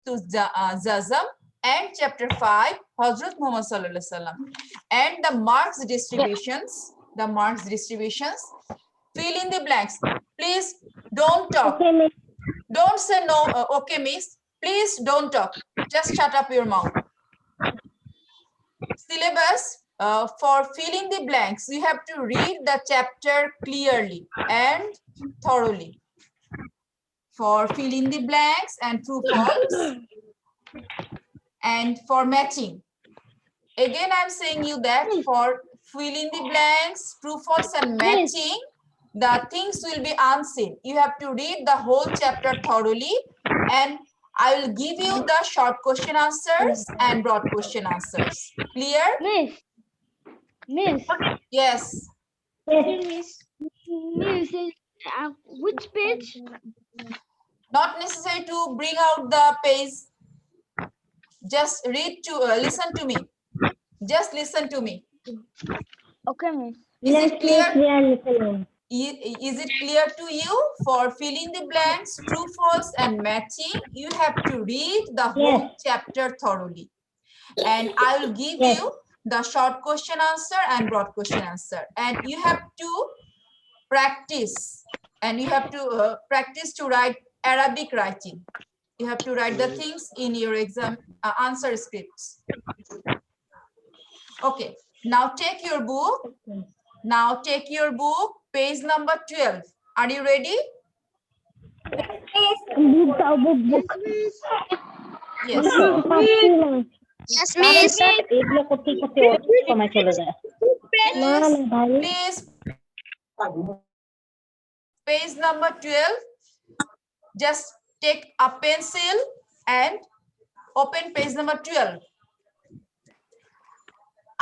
to Zazam, and chapter 5, Hazrat Muhammad Sallallahu Alaihi Wasallam. And the marks distributions, fill in the blanks. Please don't talk. Okay, miss. Don't say no, okay, miss. Please don't talk. Just shut up your mouth. Syllabus, for filling the blanks, you have to read the chapter clearly and thoroughly. For filling the blanks and true false, and for matching. Again, I'm saying you that for filling the blanks, true false and matching, the things will be unseen. You have to read the whole chapter thoroughly, and I will give you the short question answers and broad question answers. Clear? Miss, Yes. Yes. Miss, which page? Not necessary to bring out the page. Just read to listen to me. Just listen to me. Okay, Miss. Is Yes, it clear? miss, we are listening. Is it clear to you? For filling the blanks, true, false, and matching, you have to read the whole chapter thoroughly. And I will give Yes. you the short question answer and broad question answer. And you have to practice. And you have to practice to write Arabic writing. You have to write the things in your exam answer scripts. Okay. Now take your book. Now take your book, page number 12. Are you ready? Book. Yes. Yes, এগুলো করতে করতে সময় চলে যায় না না ভাই Please, page number 12. Just take a pencil and open page number 12.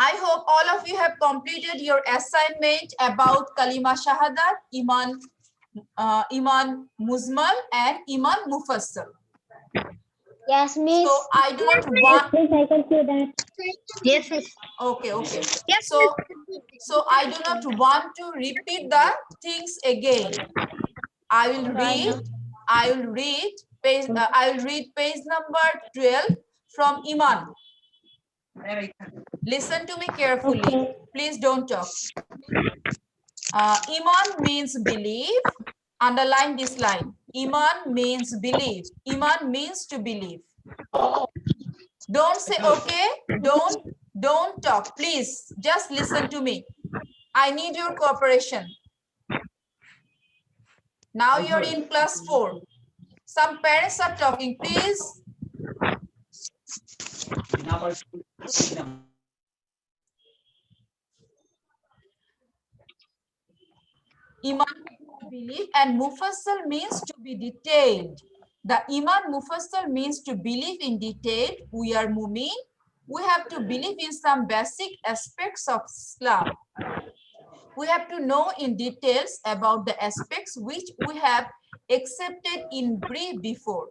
I hope all of you have completed your assignment about Kalima Shahadat, Iman Muzmal, and Iman Mufassal. Yes, Miss. So I do not want. Please, I can see that. Yes, Miss. Okay. So I do not want to repeat the things again. I will read page number 12 from Iman. Listen to me carefully. Okay. Please don't talk. Iman means belief. Underline this line. Iman means belief. Iman means to believe. Don't say okay. Don't talk. Please just listen to me. I need your cooperation. Now you're in class 4. Some parents are talking. Please. Iman belief and Mufassal means to be detailed. The Iman Mufassal means to believe in detail. We are Mumin. We have to believe in some basic aspects of Islam. We have to know in details about the aspects which we have accepted in brief before.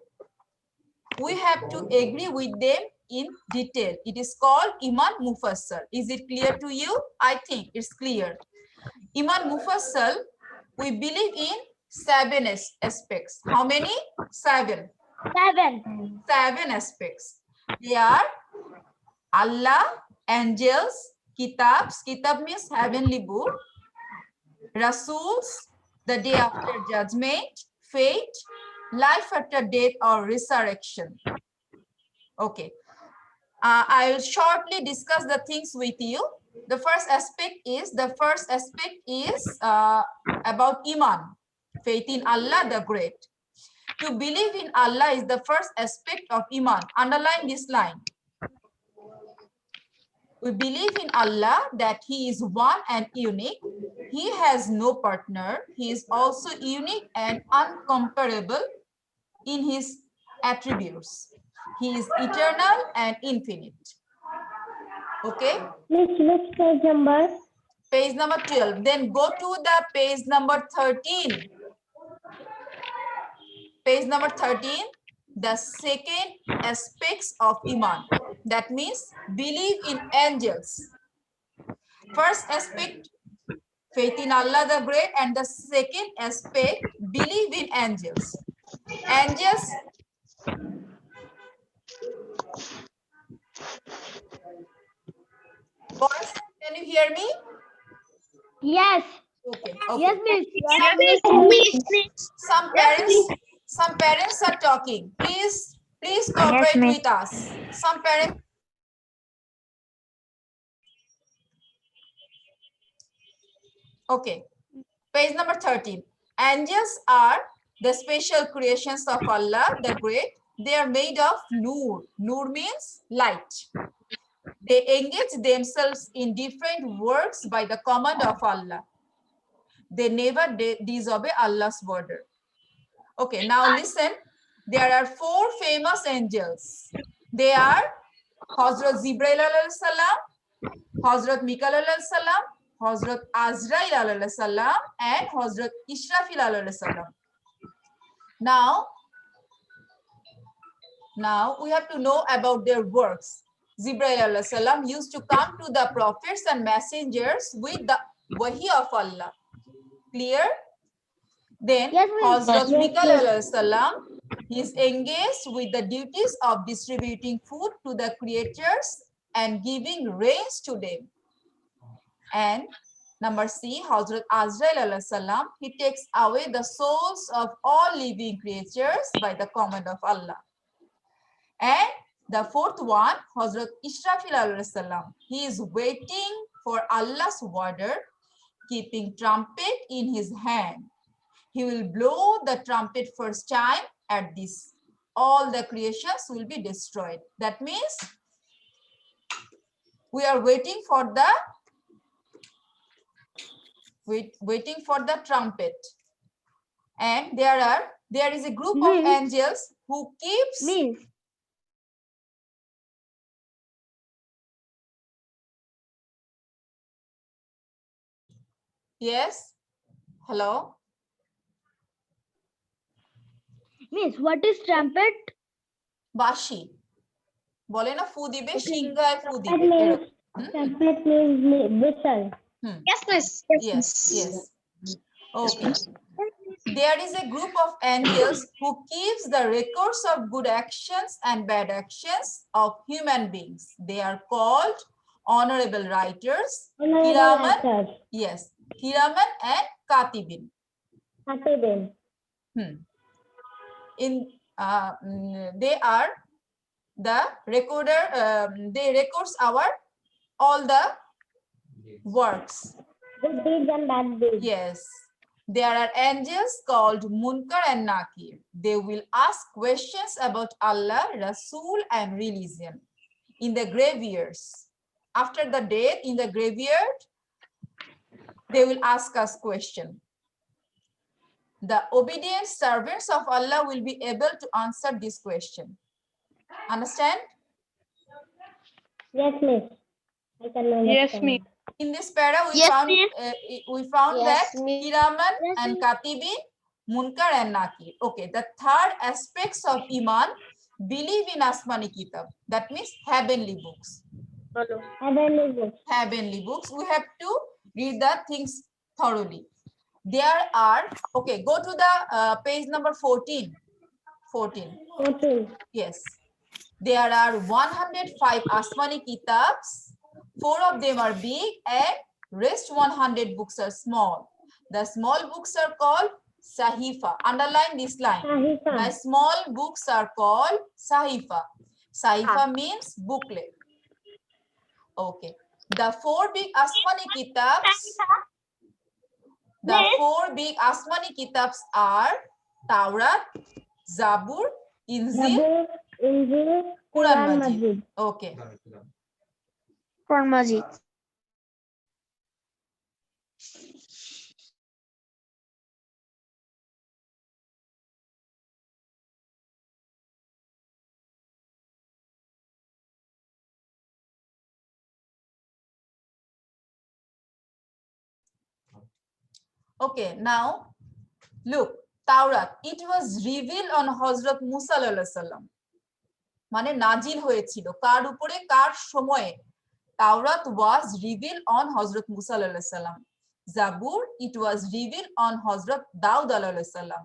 We have to agree with them in detail. It is called Iman Mufassal. Is it clear to you? I think it's clear. Iman Mufassal, we believe in 7 aspects. How many? 7. 7 aspects. They are Allah, angels, kitabs. Kitab means heavenly book. Rasuls, the day after judgment, fate, life after death or resurrection. Okay. I will shortly discuss the things with you. The first aspect is about Iman, faith in Allah the Great. To believe in Allah is the first aspect of Iman. Underline this line. We believe in Allah that He is one and unique. He has no partner. He is also unique and uncomparable in His attributes. He is eternal and infinite. Okay? Which page number? Page number 12. Then go to the page number 13. Page number 13. The second aspects of Iman. That means believe in angels. First aspect, faith in Allah the Great, and the second aspect, believe in angels. you hear me? Yes. Okay. Yes, Okay. miss. Yes, miss. Some parents are talking. Please cooperate miss. with us. Some parents. Okay. Page number 13. Angels are the special creations of Allah the Great. They are made of nur. Nur means light. They engage themselves in different works by the command of Allah. They never disobey Allah's order. Okay, now listen. There are 4 famous angels. They are Hazrat Jibrail alayhi salam, Hazrat Mikael alayhi salam, Hazrat Azrail alayhi salam, and Hazrat Israfil alayhi salam. Now we have to know about their works. Jibrail alayhi salam used to come to the prophets and messengers with the wahi of Allah. Clear? Then Yes, miss. Hazrat Yes, Mikael miss. alayhi salam, he is engaged with the duties of distributing food to the creatures and giving rains to them. And number C, Hazrat Azrail alayhi salam, he takes away the souls of all living creatures by the command of Allah. And the 4th one, Hazrat Israfil alayhi salam, he is waiting for Allah's order, keeping trumpet in his hand. He will blow the trumpet first time at this. All the creations will be destroyed. That means we are waiting for the trumpet. And there is a group of Miss. angels who keeps Miss. yes. Hello. Miss, what is trumpet? বাঁশি বলে না ফু দিবে সিংহায় ফু Trumpet দিবে means, এরকম। trumpet means whistle. Yes, miss. Yes. Okay. There is a group of angels who keeps the records of good actions and bad actions of human beings. They are called honorable writers. Kiraman, yes, Kiraman and Katibin. Katibin. They are the recorder. They records our all the works. Good deeds and bad deeds. Yes. There are angels called Munkar and Nakir. They will ask questions about Allah, Rasul, and religion in the graveyards. After the death in the graveyard, they will ask us question. The obedient servants of Allah will be able to answer this question. Understand? Yes, miss. I can understand. Yes, miss. In this para, we Yes, found Yes, that miss. Kiraman Yes, and miss. Katibin, Munkar and Nakir. Okay, the 3rd aspects of Iman, believe in Asmani Kitab. That means heavenly books. Heavenly books. Heavenly books. We have to read the things thoroughly. There are, okay, go to the page number 14. 14. 14. Yes. There are 105 Asmani Kitabs. 4 of them are big and rest 100 books are small. The small books are called Sahifa. Underline this line. Sahifa. The small books are called Sahifa. Sahifa means booklet. Okay. The 4 big Asmani Kitabs. The 4 big Asmani Kitabs are Taurat, Zabur, Injil, Zabur, Injil, Quran Quran Majid. Majid. Okay. Quran Majid. Okay, now look, Taurat, it was revealed on Hazrat Musa alayhi salam. মানে নাজিল হয়েছিল কার উপরে কার সময়ে Taurat was revealed on Hazrat Musa alayhi salam. Zabur, it was revealed on Hazrat Daud alayhi salam.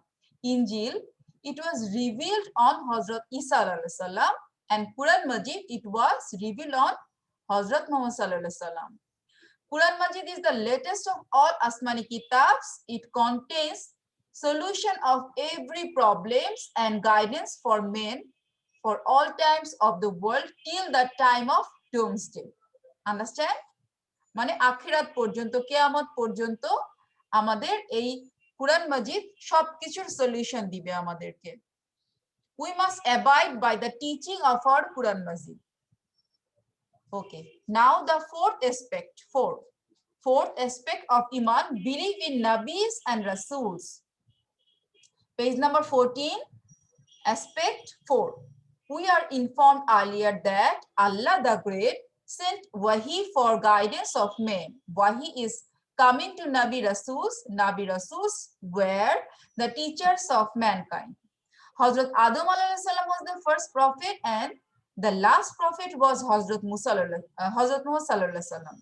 Injil, it was revealed on Hazrat Isa alayhi salam. And Quran Majid, it was revealed on Hazrat Muhammad alayhi salam. Quran Majid is the latest of all Asmani Kitabs. It contains solution of every problems and guidance for men for all times of the world till the time of doomsday. Understand? মানে আখিরাত পর্যন্ত কিয়ামত পর্যন্ত আমাদের এই কুরআন মাজিদ সবকিছুর solution দিবে আমাদেরকে। We must abide by the teaching of our Quran Majid. Okay, now the fourth aspect of Iman, belief in Nabis and Rasuls. Page number 14, aspect 4. We are informed earlier that Allah the Great sent Wahi for guidance of men. Wahi is coming to Nabi Rasuls. Nabi Rasuls were the teachers of mankind. Hazrat Adam alayhi salam was the first prophet and the last prophet was Hazrat Muhammad sallallahu alaihi wasallam.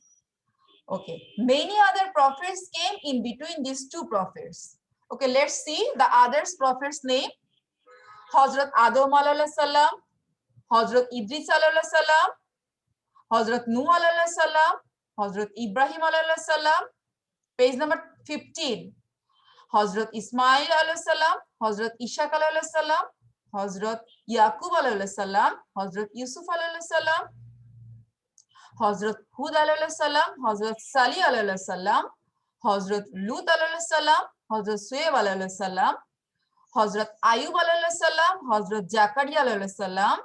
Okay, many other prophets came in between these two prophets. Okay, let's see the others prophets name. Hazrat Adam alayhi salam, Hazrat Idris alayhi salam, Hazrat Nuh alayhi salam, Hazrat Ibrahim alayhi salam. Page number 15. Hazrat Ismail alayhi salam, Hazrat Ishaq alayhi salam, Hazrat Yaqub alayhi salam, Hazrat Yusuf alayhi salam, Hazrat Hud alayhi salam, Hazrat Salih alayhi salam, Hazrat Lut alayhi salam, Hazrat Suhaib alayhi salam, Hazrat Ayub alayhi salam, Hazrat Zakaria alayhi salam,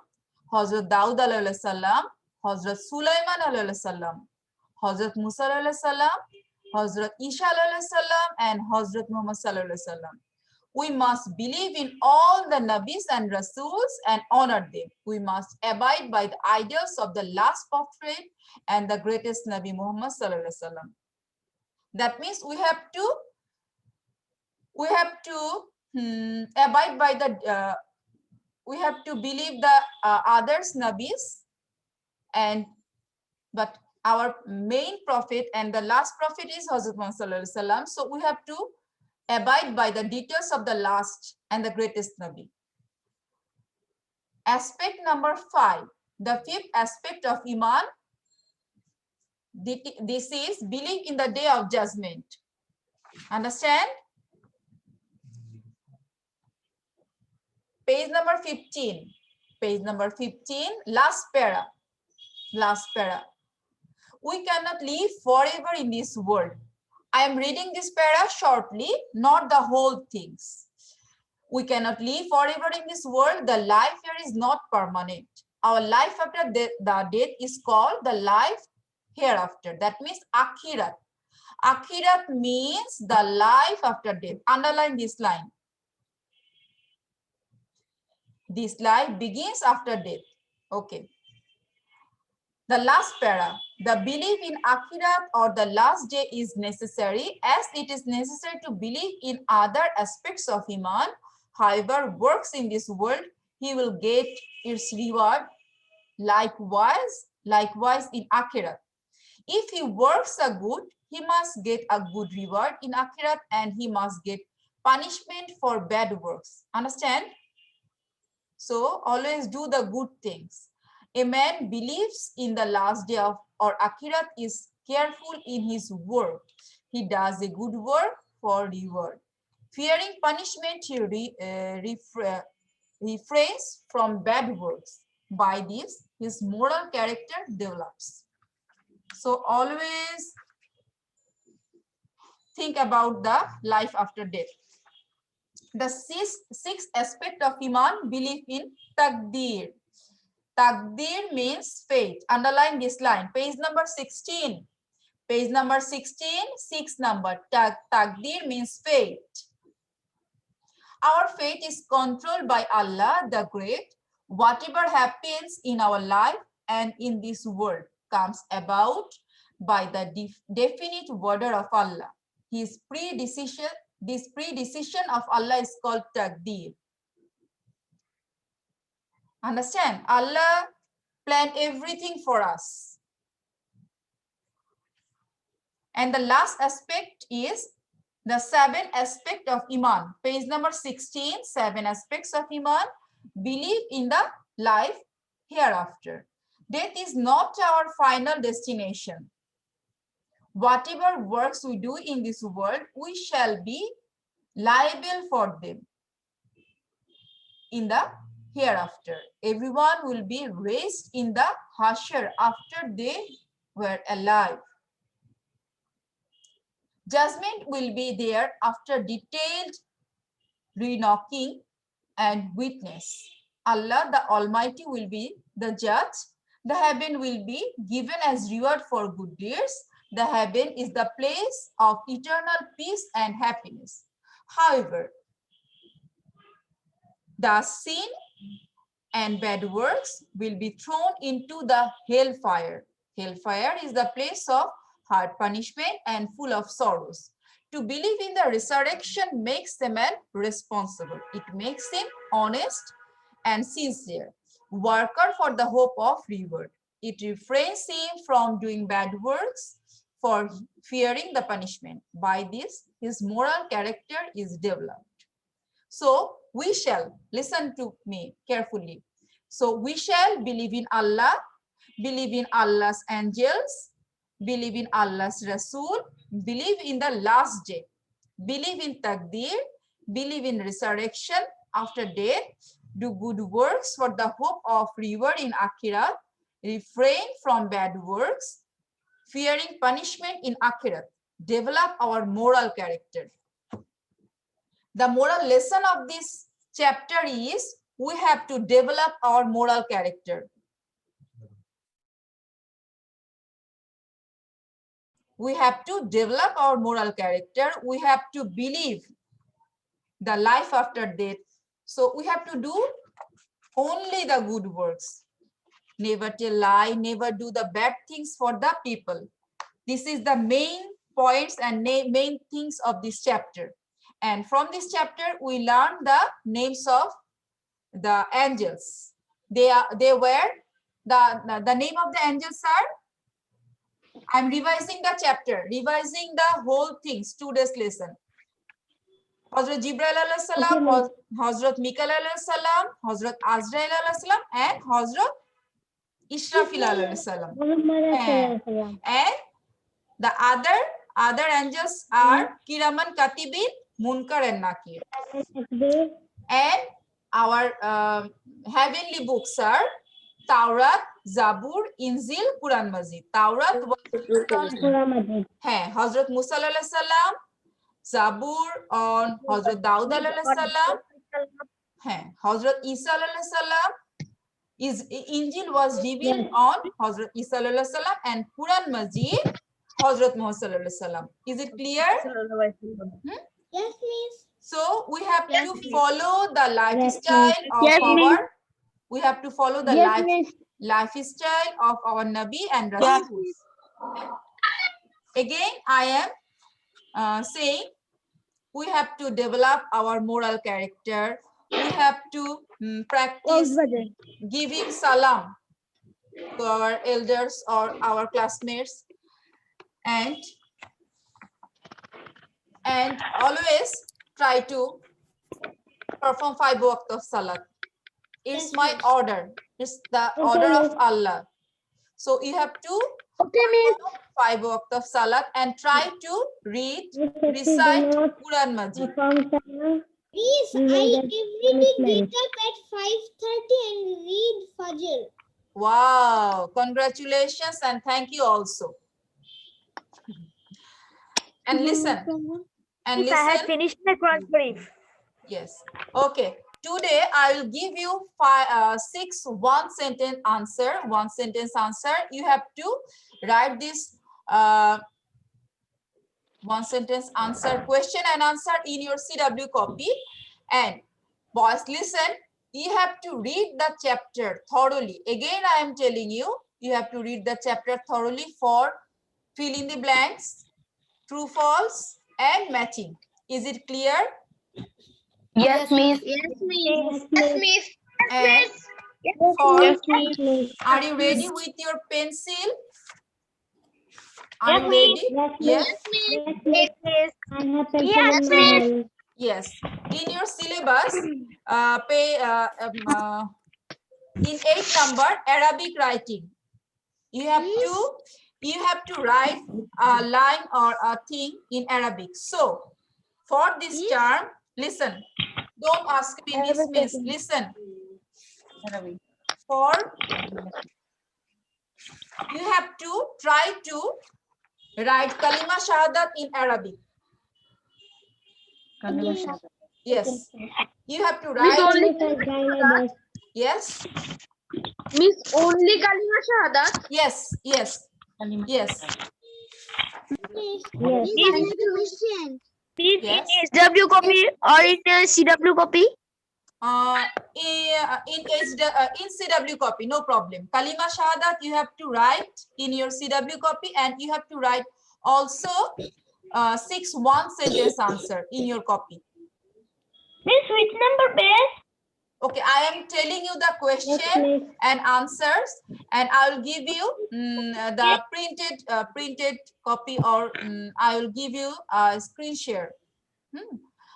Hazrat Daud alayhi salam, Hazrat Sulaiman alayhi salam, Hazrat Musa alayhi salam, Hazrat Isa alayhi salam, and Hazrat Muhammad sallallahu alaihi wasallam. We must believe in all the Nabis and Rasuls and honor them. We must abide by the ideals of the last prophet and the greatest Nabi Muhammad sallallahu alaihi wasallam. That means we have to abide by the we have to believe the others Nabis, and but our main prophet and the last prophet is Hazrat Muhammad sallallahu alaihi wasallam. So we have to abide by the details of the last and the greatest Nabi. Aspect number 5, the fifth aspect of Iman. This is belief in the day of judgment. Understand? Page number 15. Page number 15, last para. We cannot live forever in this world. I am reading this para shortly, not the whole things. We cannot live forever in this world. The life here is not permanent. Our life after the death is called the life hereafter. That means akhirat. Akhirat means the life after death. Underline this line. This life begins after death. Okay. The last para, the belief in Akhirat or the last day is necessary as it is necessary to believe in other aspects of Iman. However, works in this world, he will get its reward likewise in Akhirat. If he works a good, he must get a good reward in Akhirat and he must get punishment for bad works. Understand? So always do the good things. A man believes in the last day of or Akhirat is careful in his work. He does a good work for reward. Fearing punishment, he refrains from bad works. By this, his moral character develops. So always think about the life after death. The sixth aspect of Iman, belief in Taqdeer. Taqdeer means fate. Underline this line. Page number 16. Page number 16, 6 number. Taqdeer means fate. Our fate is controlled by Allah the Great. Whatever happens in our life and in this world comes about by the definite order of Allah. This predecision of Allah is called Taqdeer. Understand? Allah planned everything for us. And the last aspect is the 7 aspect of Iman. Page number 16, 7 aspects of Iman. Believe in the life hereafter. Death is not our final destination. whatever works we do in this world, we shall be liable for them in the hereafter. Everyone will be raised in the hashar after they were alive. Judgment will be there after detailed re-knocking and witness. Allah the Almighty will be the judge. The heaven will be given as reward for good deeds. The heaven is the place of eternal peace and happiness. However, the sin and bad works will be thrown into the hellfire. Hellfire is the place of hard punishment and full of sorrows. To believe in the resurrection makes a man responsible. It makes him honest and sincere, worker for the hope of reward. It refrains him from doing bad works for fearing the punishment. By this, his moral character is developed. So we shall, listen to me carefully. So we shall believe in Allah, believe in Allah's angels, believe in Allah's Rasul, believe in the last day, believe in Taqdeer, believe in resurrection after death, do good works for the hope of reward in Akhirat, refrain from bad works, fearing punishment in Akhirat, develop our moral character. The moral lesson of this chapter is we have to develop our moral character. We have to develop our moral character. We have to believe the life after death. So we have to do only the good works. Never tell lie, never do the bad things for the people. This is the main points and main things of this chapter. And from this chapter, we learn the names of the angels. They were, the name of the angels are, I'm revising the chapter, revising the whole things, today's lesson. Hazrat Jibreel alayhi salam, Hazrat Mikael alayhi salam, Hazrat Azrael alayhi salam, and Hazrat Israfil alayhi salam. And the other angels are Kiraman Katibin, Munkar and Nakir. And our heavenly books are Taurat, Zabur, Injil, Quran Majid. Taurat was Hazrat Musa alayhi salam, Zabur on Hazrat Daud alayhi salam, Hazrat Isa alayhi salam. Injil was revealed on Hazrat Isa alayhi salam, and Quran Majid Hazrat Muhammad sallallahu alaihi wasallam. Is it clear? Yes, miss. So we have to follow the lifestyle of our. We have to follow the lifestyle of our Nabi and Rasul. Again, I am saying we have to develop our moral character. We have to practice giving salam to our elders or our classmates, and always try to perform 5 waqt of salat. It's my order. It's the order of Allah. So you have to perform 5 waqt of salat and try to recite Quran Majid. Please, I every day get up at 5:30 and read Fajr. Wow, congratulations and thank you also. And listen. And listen. I have finished my Quran Sharif. Yes. Okay. Today I will give you 6 one-sentence answer. One-sentence answer. You have to write this one-sentence answer, question and answer in your CW copy. And boys, listen. You have to read the chapter thoroughly. Again, I am telling you, you have to read the chapter thoroughly for fill in the blanks, true, false, and matching. Is it clear? Yes, miss. Yes, miss. Yes, miss. And Yes, miss. are you ready with your pencil? Are you ready? Yes. Yes, miss. Yes. In your syllabus, in 8 number Arabic writing, you have to you have to write a line or a thing in Arabic. So for this term, listen. Don't ask me, miss. Listen. For you have to try to write kalima shahadat in Arabic. Yes. You have to write. Yes. Miss, only Kalima Shahadat? Yes. Yes. Yes. Miss, Yes. I have a question. Yes. SW copy or in CW copy? In CW copy, no problem. Kalima Shahadat you have to write in your CW copy, and you have to write also 6 one-sentence answer in your copy. Miss, which number base? Okay, I am telling you the question and answers, and I will give you the printed copy, or I will give you a screen share.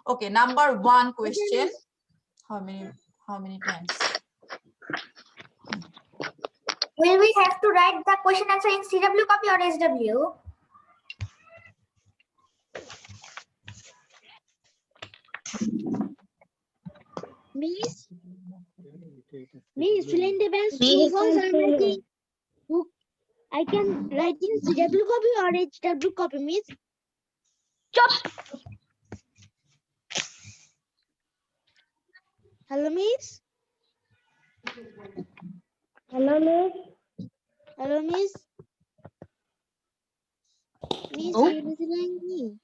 Okay, number 1 question. How many times? Will we have to write the question answer in CW copy or SW? Miss, fill in the blanks. I can write in CW copy or HW copy, Miss. Hello, Miss. Hello, Miss. Hello, Miss. Miss, are you listening me?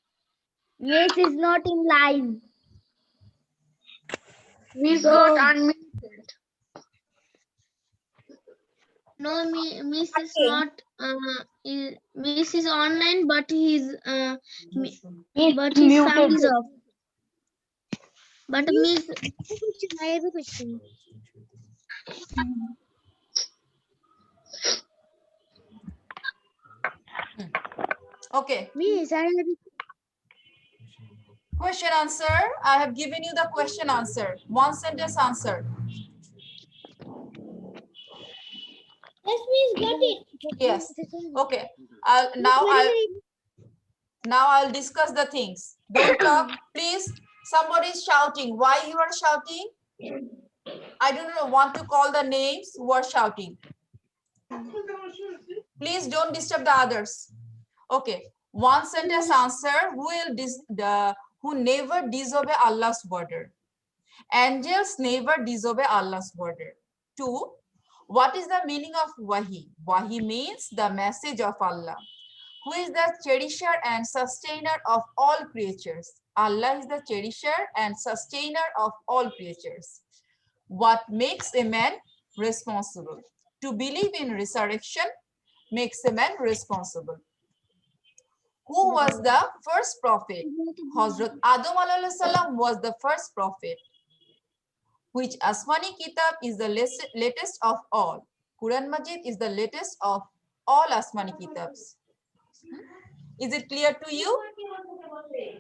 Miss is not in line. Miss got unmuted. No, Miss is not. Miss is online, but his sound is off. But Miss, I have a question. Okay. Miss, I have a Question answer. I have given you the question answer. 1 sentence answer. Yes, Miss, got it. Yes. Okay. Now I'll discuss the things. Don't talk, please. Somebody is shouting. Why you are shouting? I don't want to call the names who are shouting. Please don't disturb the others. Okay. 1 sentence answer. Who never disobey Allah's order? Angels never disobey Allah's order. 2. What is the meaning of Wahi? Wahi means the message of Allah. Who is the cherisher and sustainer of all creatures? Allah is the cherisher and sustainer of all creatures. What makes a man responsible? To believe in resurrection makes a man responsible. Who was the first prophet? Hazrat Adam alayhi salam was the first prophet. Which Asmani Kitab is the latest of all? Quran Majid is the latest of all Asmani Kitabs. Is it clear to you?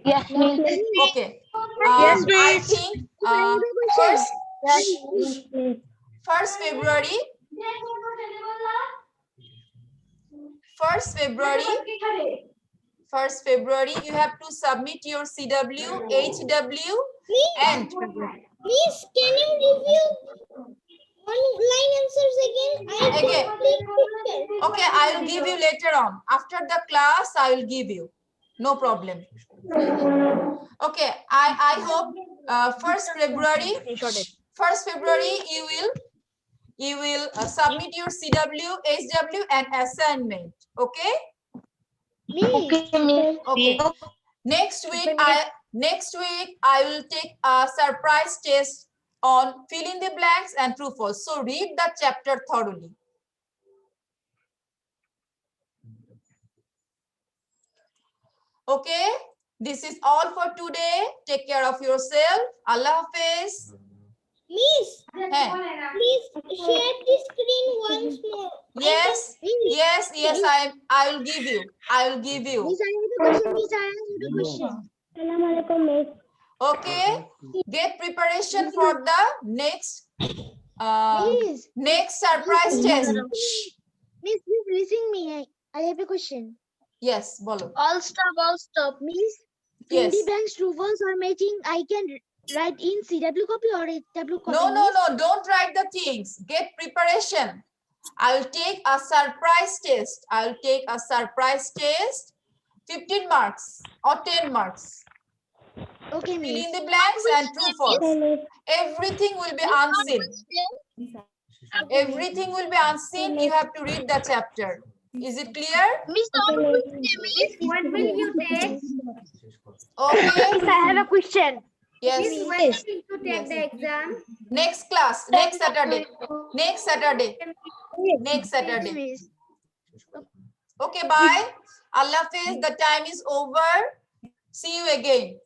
Yes, Miss. Okay. Yes, I Miss. think first February. 1st February, you have to submit your CW, HW, and Miss, can you review online answers again? Okay, I will give you later on. After the class, I will give you. No problem. Okay, I hope 1st February, you will submit your CW, HW, and assignment. Okay. Okay, Miss. Okay. Next week I will take a surprise test on fill in the blanks and true false. So read the chapter thoroughly. Okay. This is all for today. Take care of yourself. Allah Hafiz. Miss, please share the screen once more. Yes. I will give you. Miss, I have a question. Assalamualaikum, Miss. Okay. Get preparation for the next Miss, next surprise test. Miss, please listen me. I have a question. Yes, bolo. All stop means Yes. Banks true false or matching. I can write in CW copy or HW copy. No, don't write the things. Get preparation. I'll take a surprise test. I'll take a surprise test. 15 marks or 10 marks. Okay, Fill miss. in the blanks and true false. Everything will be unseen. Everything will be unseen. You have to read the chapter. Is it clear? Miss, What will you take? Okay. I have a question. Yes. When will you take Yes. the exam? Next class. Next Saturday. Next Saturday. Next Saturday. Miss. Okay, bye. Allah Hafiz. The time is over. See you again.